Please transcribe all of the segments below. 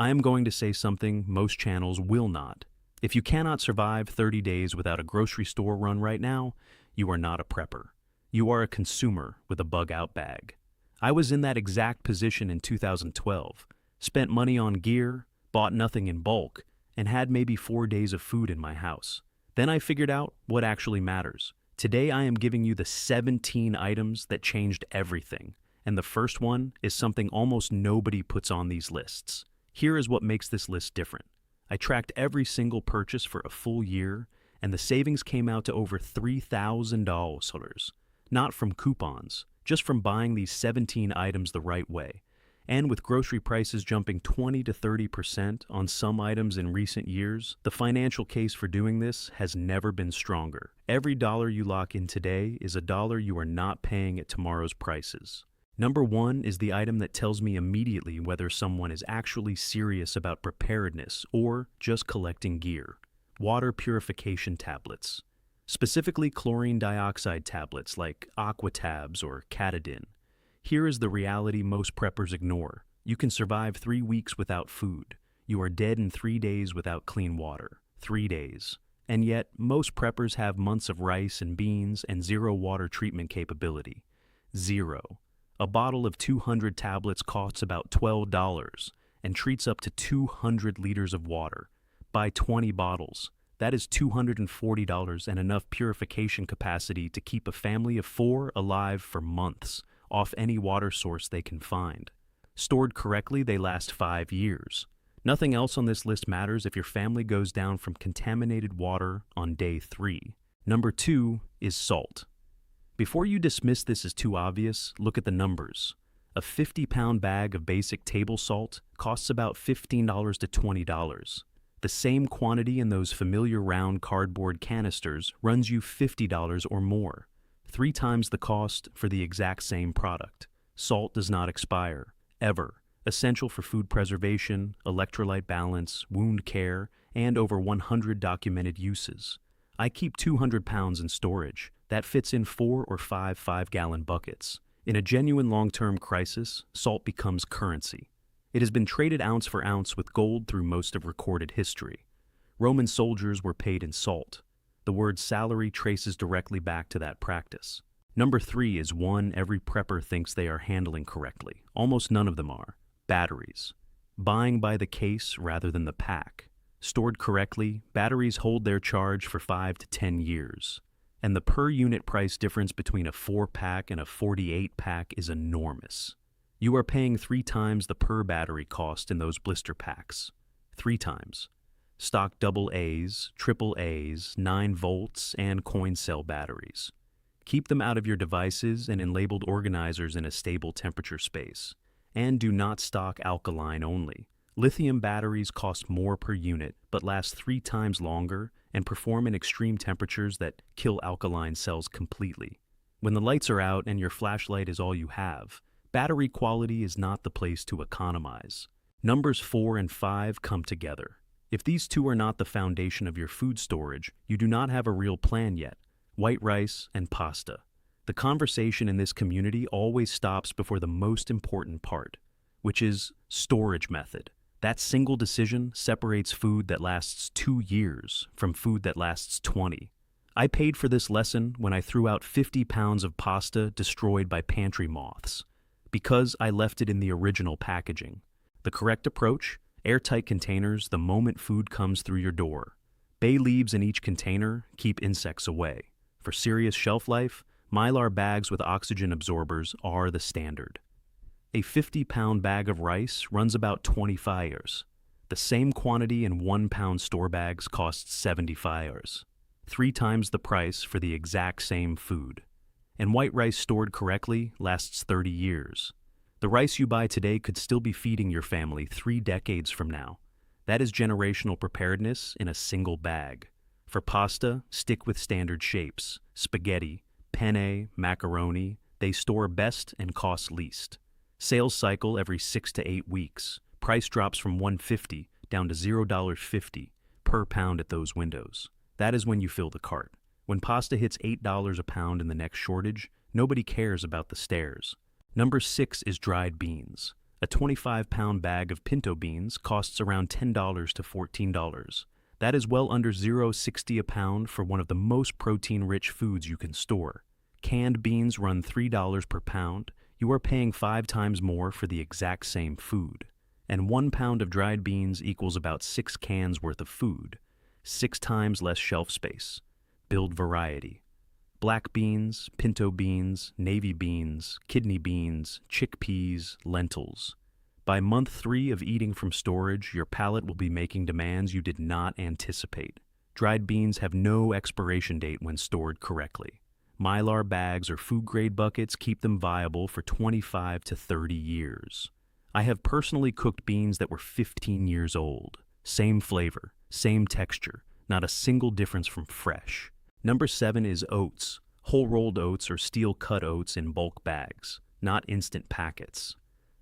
I am going to say something most channels will not. If you cannot survive 30 days without a grocery store run right now, you are not a prepper. You are a consumer with a bug-out bag. I was in that exact position in 2012, spent money on gear, bought nothing in bulk, and had maybe 4 days of food in my house. Then I figured out what actually matters. Today I am giving you the 17 items that changed everything, and the first one is something almost nobody puts on these lists. Here is what makes this list different. I tracked every single purchase for a full year, and the savings came out to over $3,000. Not from coupons, just from buying these 17 items the right way. And with grocery prices jumping 20 to 30% on some items in recent years, the financial case for doing this has never been stronger. Every dollar you lock in today is a dollar you are not paying at tomorrow's prices. Number one is the item that tells me immediately whether someone is actually serious about preparedness or just collecting gear. Water purification tablets. Specifically chlorine dioxide tablets like Aquatabs or Catadin. Here is the reality most preppers ignore. You can survive 3 weeks without food. You are dead in 3 days without clean water. 3 days. And yet, most preppers have months of rice and beans and zero water treatment capability. Zero. A bottle of 200 tablets costs about $12 and treats up to 200 liters of water. Buy 20 bottles. That is $240 and enough purification capacity to keep a family of 4 alive for months off any water source they can find. Stored correctly, they last 5 years. Nothing else on this list matters if your family goes down from contaminated water on day 3. Number 2 is salt. Before you dismiss this as too obvious, look at the numbers. A 50-pound bag of basic table salt costs about $15 to $20. The same quantity in those familiar round cardboard canisters runs you $50 or more. 3 times the cost for the exact same product. Salt does not expire, ever. Essential for food preservation, electrolyte balance, wound care, and over 100 documented uses. I keep 200 pounds in storage. That fits in 4 or 5 5-gallon buckets. In a genuine long-term crisis, salt becomes currency. It has been traded ounce for ounce with gold through most of recorded history. Roman soldiers were paid in salt. The word salary traces directly back to that practice. Number 3 is one every prepper thinks they are handling correctly. Almost none of them are. Batteries. Buying by the case rather than the pack. Stored correctly, batteries hold their charge for 5 to 10 years. And the per unit price difference between a 4-pack and a 48-pack is enormous. You are paying 3 times the per battery cost in those blister packs. 3 times. Stock AA's, AAA's, 9 volts, and coin cell batteries. Keep them out of your devices and in labeled organizers in a stable temperature space. And do not stock alkaline only. Lithium batteries cost more per unit, but last 3 times longer and perform in extreme temperatures that kill alkaline cells completely. When the lights are out and your flashlight is all you have, battery quality is not the place to economize. Numbers 4 and 5 come together. If these two are not the foundation of your food storage, you do not have a real plan yet. White rice and pasta. The conversation in this community always stops before the most important part, which is storage method. That single decision separates food that lasts 2 years from food that lasts 20. I paid for this lesson when I threw out 50 pounds of pasta destroyed by pantry moths, because I left it in the original packaging. The correct approach? Airtight containers the moment food comes through your door. Bay leaves in each container keep insects away. For serious shelf life, Mylar bags with oxygen absorbers are the standard. A 50-pound bag of rice runs about 25 years. The same quantity in 1-pound store bags costs 75 years. 3 times the price for the exact same food. And white rice stored correctly lasts 30 years. The rice you buy today could still be feeding your family 3 decades from now. That is generational preparedness in a single bag. For pasta, stick with standard shapes. Spaghetti, penne, macaroni, they store best and cost least. Sales cycle every 6 to 8 weeks. Price drops from $1.50 down to $0.50 per pound at those windows. That is when you fill the cart. When pasta hits $8 a pound in the next shortage, nobody cares about the stairs. Number 6 is dried beans. A 25-pound bag of pinto beans costs around $10 to $14. That is well under $0.60 a pound for one of the most protein-rich foods you can store. Canned beans run $3 per pound. You are paying 5 times more for the exact same food. And 1 pound of dried beans equals about 6 cans worth of food. 6 times less shelf space. Build variety. Black beans, pinto beans, navy beans, kidney beans, chickpeas, lentils. By month 3 of eating from storage, your palate will be making demands you did not anticipate. Dried beans have no expiration date when stored correctly. Mylar bags or food-grade buckets keep them viable for 25 to 30 years. I have personally cooked beans that were 15 years old. Same flavor, same texture, not a single difference from fresh. Number 7 is oats. Whole rolled oats or steel-cut oats in bulk bags, not instant packets.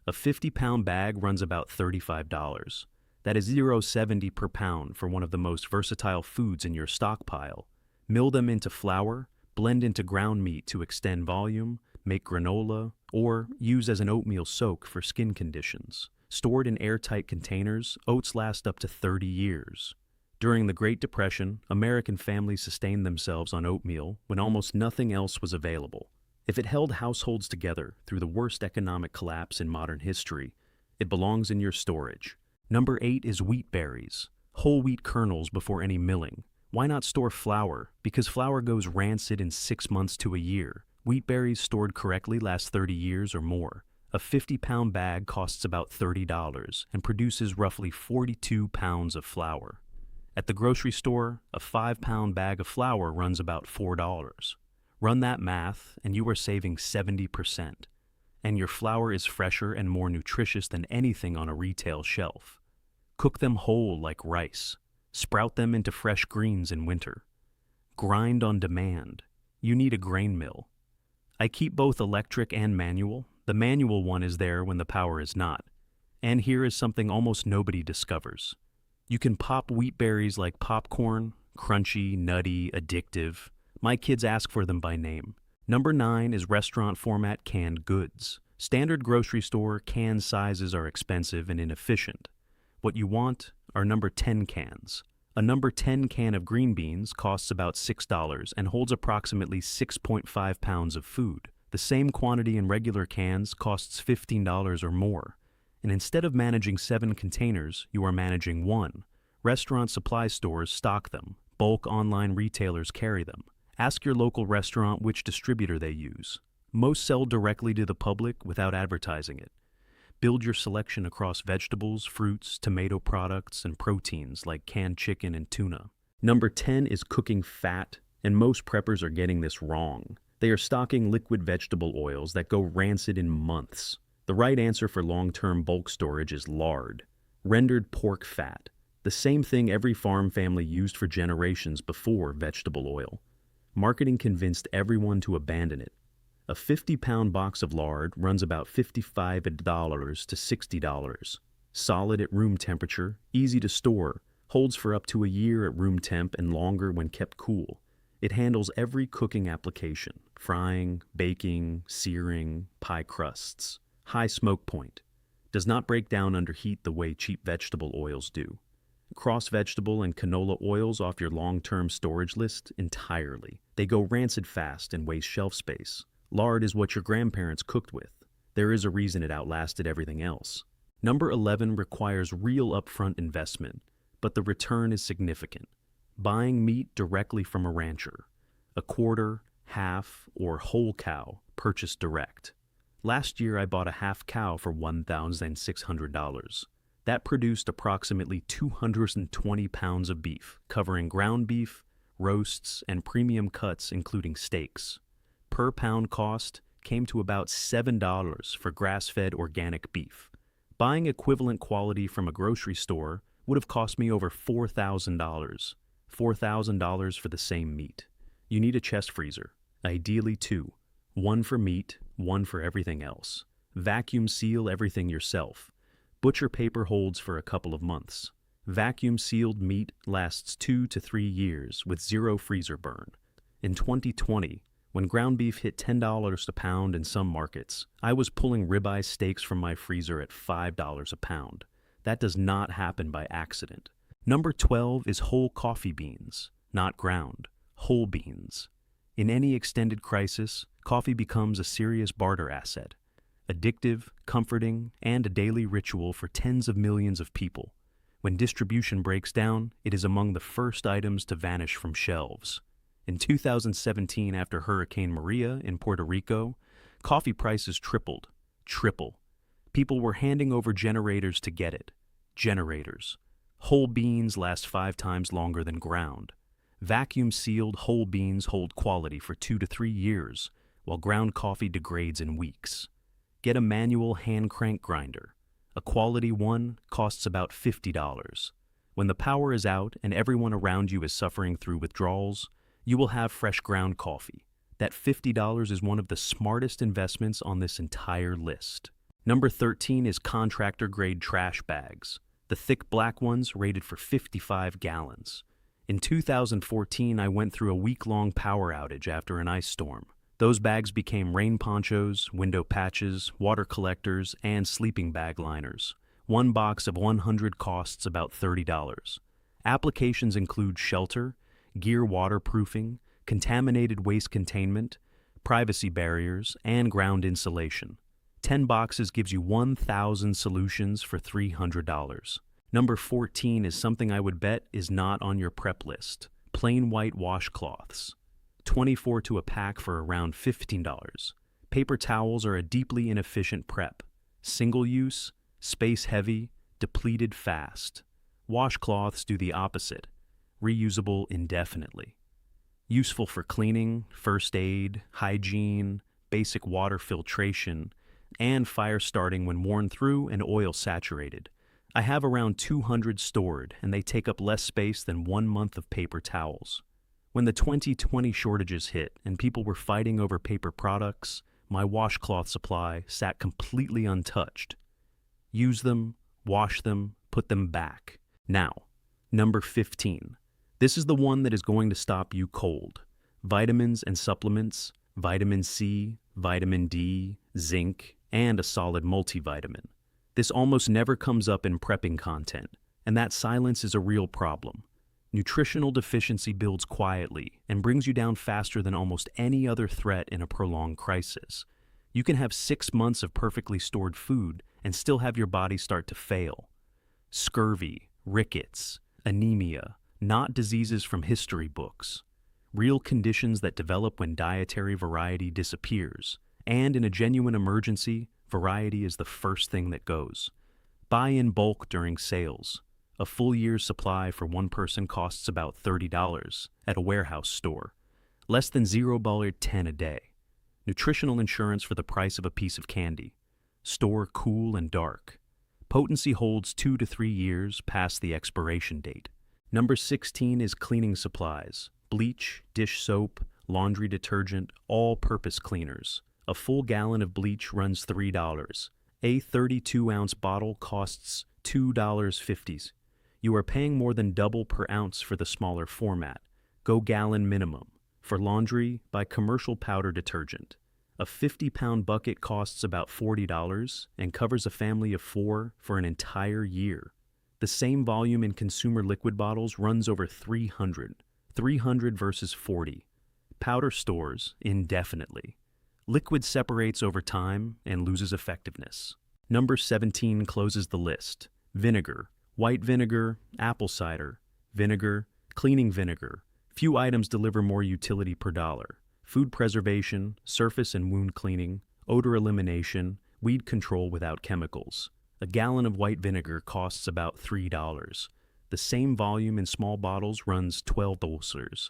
A 50-pound bag runs about $35. That is $0.70 per pound for one of the most versatile foods in your stockpile. Mill them into flour, blend into ground meat to extend volume, make granola, or use as an oatmeal soak for skin conditions. Stored in airtight containers, oats last up to 30 years. During the Great Depression, American families sustained themselves on oatmeal when almost nothing else was available. If it held households together through the worst economic collapse in modern history, it belongs in your storage. Number 8 is wheat berries. Whole wheat kernels before any milling. Why not store flour? Because flour goes rancid in 6 months to a year. Wheat berries stored correctly last 30 years or more. A 50-pound bag costs about $30 and produces roughly 42 pounds of flour. At the grocery store, a 5-pound bag of flour runs about $4. Run that math, and you are saving 70%. And your flour is fresher and more nutritious than anything on a retail shelf. Cook them whole like rice. Sprout them into fresh greens in winter. Grind on demand. You need a grain mill. I keep both electric and manual. The manual one is there when the power is not. And here is something almost nobody discovers. You can pop wheat berries like popcorn, crunchy, nutty, addictive. My kids ask for them by name. Number 9 is restaurant format canned goods. Standard grocery store can sizes are expensive and inefficient. What you want are number 10 cans. A number 10 can of green beans costs about $6 and holds approximately 6.5 pounds of food. The same quantity in regular cans costs $15 or more. And instead of managing 7 containers, you are managing 1. Restaurant supply stores stock them. Bulk online retailers carry them. Ask your local restaurant which distributor they use. Most sell directly to the public without advertising it. Build your selection across vegetables, fruits, tomato products, and proteins like canned chicken and tuna. Number 10 is cooking fat, and most preppers are getting this wrong. They are stocking liquid vegetable oils that go rancid in months. The right answer for long-term bulk storage is lard, rendered pork fat, the same thing every farm family used for generations before vegetable oil. Marketing convinced everyone to abandon it. A 50-pound box of lard runs about $55 to $60. Solid at room temperature, easy to store, holds for up to a year at room temp and longer when kept cool. It handles every cooking application: frying, baking, searing, pie crusts. High smoke point. Does not break down under heat the way cheap vegetable oils do. Cross vegetable and canola oils off your long-term storage list entirely. They go rancid fast and waste shelf space. Lard is what your grandparents cooked with. There is a reason it outlasted everything else. Number 11 requires real upfront investment, but the return is significant. Buying meat directly from a rancher. A quarter, half, or whole cow purchased direct. Last year I bought a half cow for $1,600. That produced approximately 220 pounds of beef, covering ground beef, roasts, and premium cuts including steaks. Per pound cost came to about $7 for grass-fed organic beef. Buying equivalent quality from a grocery store would have cost me over $4,000. $4,000 for the same meat. You need a chest freezer, ideally 2. 1 for meat, 1 for everything else. Vacuum seal everything yourself. Butcher paper holds for a couple of months. Vacuum sealed meat lasts 2 to 3 years with 0 freezer burn. In 2020, When ground beef hit $10 a pound in some markets, I was pulling ribeye steaks from my freezer at $5 a pound. That does not happen by accident. Number 12 is whole coffee beans, not ground, whole beans. In any extended crisis, coffee becomes a serious barter asset. Addictive, comforting, and a daily ritual for tens of millions of people. When distribution breaks down, it is among the first items to vanish from shelves. In 2017, after Hurricane Maria in Puerto Rico, coffee prices tripled. People were handing over generators to get it. Generators. Whole beans last 5 times longer than ground. Vacuum-sealed whole beans hold quality for 2 to 3 years, while ground coffee degrades in weeks. Get a manual hand crank grinder. A quality one costs about $50. When the power is out and everyone around you is suffering through withdrawals, you will have fresh ground coffee. That $50 is one of the smartest investments on this entire list. Number 13 is contractor-grade trash bags. The thick black ones rated for 55 gallons. In 2014, I went through a week-long power outage after an ice storm. Those bags became rain ponchos, window patches, water collectors, and sleeping bag liners. One box of 100 costs about $30. Applications include shelter, gear waterproofing, contaminated waste containment, privacy barriers, and ground insulation. 10 boxes gives you 1,000 solutions for $300. Number 14 is something I would bet is not on your prep list. Plain white washcloths. 24 to a pack for around $15. Paper towels are a deeply inefficient prep. Single use, space heavy, depleted fast. Washcloths do the opposite. Reusable indefinitely. Useful for cleaning, first aid, hygiene, basic water filtration, and fire starting when worn through and oil saturated. I have around 200 stored, and they take up less space than 1 month of paper towels. When the 2020 shortages hit and people were fighting over paper products, my washcloth supply sat completely untouched. Use them, wash them, put them back. Now, number 15. This is the one that is going to stop you cold. Vitamins and supplements, vitamin C, vitamin D, zinc, and a solid multivitamin. This almost never comes up in prepping content, and that silence is a real problem. Nutritional deficiency builds quietly and brings you down faster than almost any other threat in a prolonged crisis. You can have 6 months of perfectly stored food and still have your body start to fail. Scurvy, rickets, anemia, not diseases from history books. Real conditions that develop when dietary variety disappears. And in a genuine emergency, variety is the first thing that goes. Buy in bulk during sales. A full year's supply for one person costs about $30 at a warehouse store. Less than $0.10 a day. Nutritional insurance for the price of a piece of candy. Store cool and dark. Potency holds 2 to 3 years past the expiration date. Number 16 is cleaning supplies. Bleach, dish soap, laundry detergent, all-purpose cleaners. A full gallon of bleach runs $3. A 32-ounce bottle costs $2.50. You are paying more than double per ounce for the smaller format. Go gallon minimum. For laundry, buy commercial powder detergent. A 50-pound bucket costs about $40 and covers a family of 4 for an entire year. The same volume in consumer liquid bottles runs over 300. 300 versus 40. Powder stores indefinitely. Liquid separates over time and loses effectiveness. Number 17 closes the list. Vinegar. White vinegar, apple cider, vinegar, cleaning vinegar. Few items deliver more utility per dollar. Food preservation, surface and wound cleaning, odor elimination, weed control without chemicals. A gallon of white vinegar costs about $3. The same volume in small bottles runs $12.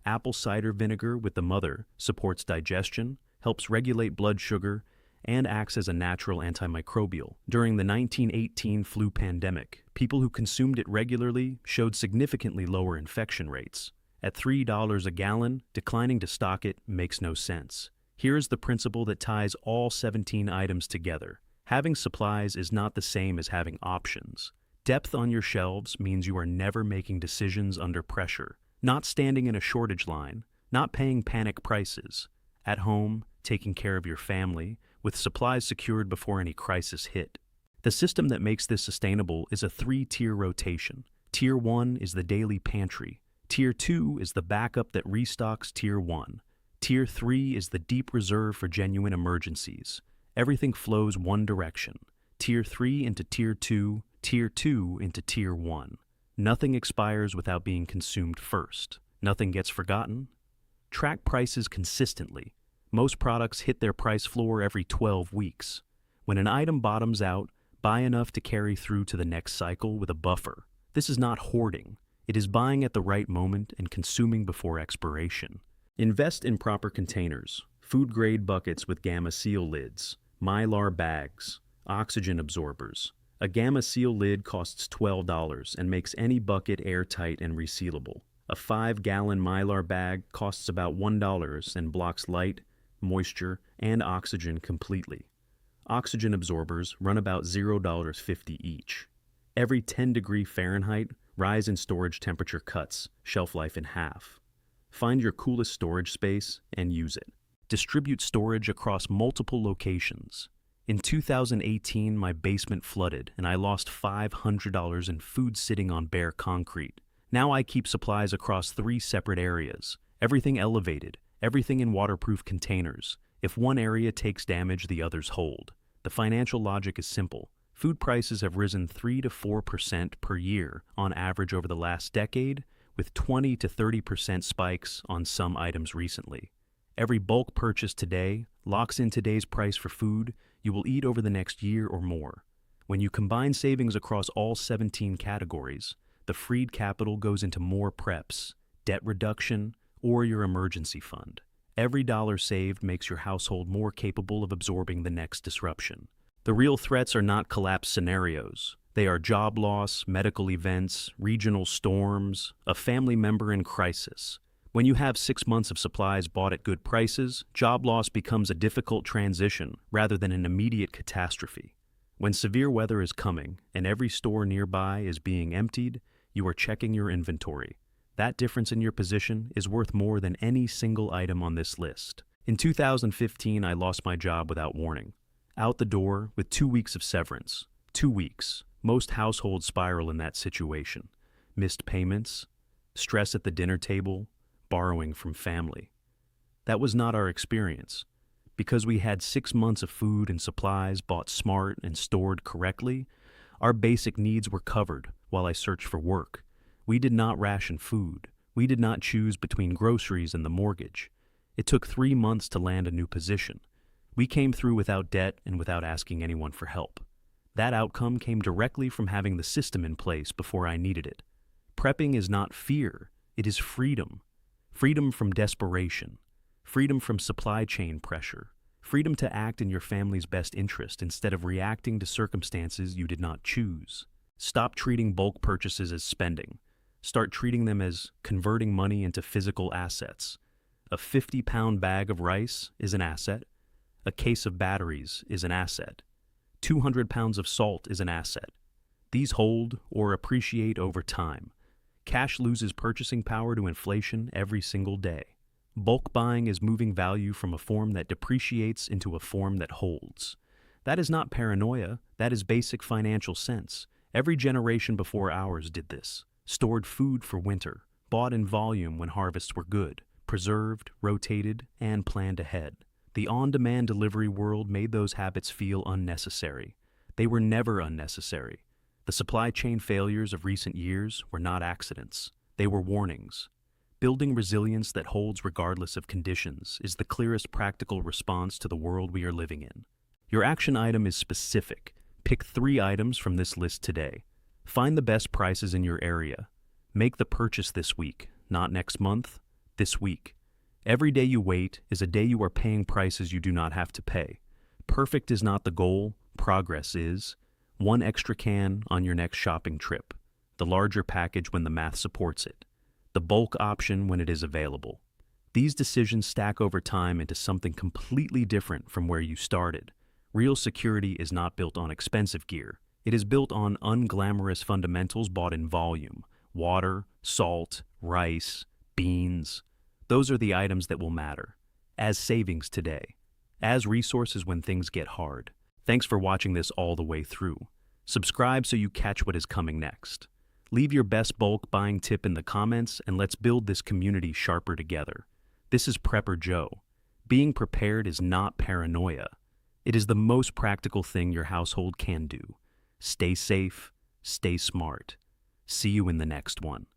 Apple cider vinegar with the mother supports digestion, helps regulate blood sugar, and acts as a natural antimicrobial. During the 1918 flu pandemic, people who consumed it regularly showed significantly lower infection rates. At $3 a gallon, declining to stock it makes no sense. Here is the principle that ties all 17 items together. Having supplies is not the same as having options. Depth on your shelves means you are never making decisions under pressure, not standing in a shortage line, not paying panic prices. at home, taking care of your family, with supplies secured before any crisis hit. The system that makes this sustainable is a three-tier rotation. Tier 1 is the daily pantry. Tier 2 is the backup that restocks Tier 1. Tier 3 is the deep reserve for genuine emergencies. Everything flows one direction. Tier 3 into Tier 2, Tier 2 into Tier 1. Nothing expires without being consumed first. Nothing gets forgotten. Track prices consistently. Most products hit their price floor every 12 weeks. When an item bottoms out, buy enough to carry through to the next cycle with a buffer. This is not hoarding. It is buying at the right moment and consuming before expiration. Invest in proper containers, food-grade buckets with Gamma Seal lids, Mylar bags, oxygen absorbers. A Gamma Seal lid costs $12 and makes any bucket airtight and resealable. A 5-gallon Mylar bag costs about $1 and blocks light, moisture, and oxygen completely. Oxygen absorbers run about $0.50 each. Every 10-degree Fahrenheit rise in storage temperature cuts shelf life in half. Find your coolest storage space and use it. Distribute storage across multiple locations. In 2018, my basement flooded and I lost $500 in food sitting on bare concrete. Now I keep supplies across 3 separate areas. Everything elevated, everything in waterproof containers. If one area takes damage, the others hold. The financial logic is simple. Food prices have risen 3 to 4% per year on average over the last decade, with 20 to 30% spikes on some items recently. Every bulk purchase today locks in today's price for food you will eat over the next year or more. When you combine savings across all 17 categories, the freed capital goes into more preps, debt reduction, or your emergency fund. Every dollar saved makes your household more capable of absorbing the next disruption. The real threats are not collapse scenarios. They are job loss, medical events, regional storms, a family member in crisis. When you have 6 months of supplies bought at good prices, job loss becomes a difficult transition rather than an immediate catastrophe. When severe weather is coming and every store nearby is being emptied, you are checking your inventory. That difference in your position is worth more than any single item on this list. In 2015, I lost my job without warning. Out the door with 2 weeks of severance. 2 weeks. Most households spiral in that situation. Missed payments, stress at the dinner table, borrowing from family. That was not our experience. Because we had 6 months of food and supplies bought smart and stored correctly, our basic needs were covered while I searched for work. We did not ration food. We did not choose between groceries and the mortgage. It took 3 months to land a new position. We came through without debt and without asking anyone for help. That outcome came directly from having the system in place before I needed it. Prepping is not fear, it is freedom. Freedom from desperation. Freedom from supply chain pressure. Freedom to act in your family's best interest instead of reacting to circumstances you did not choose. Stop treating bulk purchases as spending. Start treating them as converting money into physical assets. A 50-pound bag of rice is an asset. A case of batteries is an asset. 200 pounds of salt is an asset. These hold or appreciate over time. Cash loses purchasing power to inflation every single day. Bulk buying is moving value from a form that depreciates into a form that holds. That is not paranoia, that is basic financial sense. Every generation before ours did this. Stored food for winter, bought in volume when harvests were good, preserved, rotated, and planned ahead. The on-demand delivery world made those habits feel unnecessary. They were never unnecessary. The supply chain failures of recent years were not accidents. They were warnings. Building resilience that holds regardless of conditions is the clearest practical response to the world we are living in. Your action item is specific. Pick 3 items from this list today. Find the best prices in your area. Make the purchase this week, not next month, this week. Every day you wait is a day you are paying prices you do not have to pay. Perfect is not the goal, progress is. 1 extra can on your next shopping trip. The larger package when the math supports it. The bulk option when it is available. These decisions stack over time into something completely different from where you started. Real security is not built on expensive gear. It is built on unglamorous fundamentals bought in volume. Water, salt, rice, beans. Those are the items that will matter. as savings today, as resources when things get hard. Thanks for watching this all the way through. Subscribe so you catch what is coming next. Leave your best bulk buying tip in the comments and let's build this community sharper together. This is Prepper Joe. Being prepared is not paranoia. It is the most practical thing your household can do. Stay safe, stay smart. See you in the next one.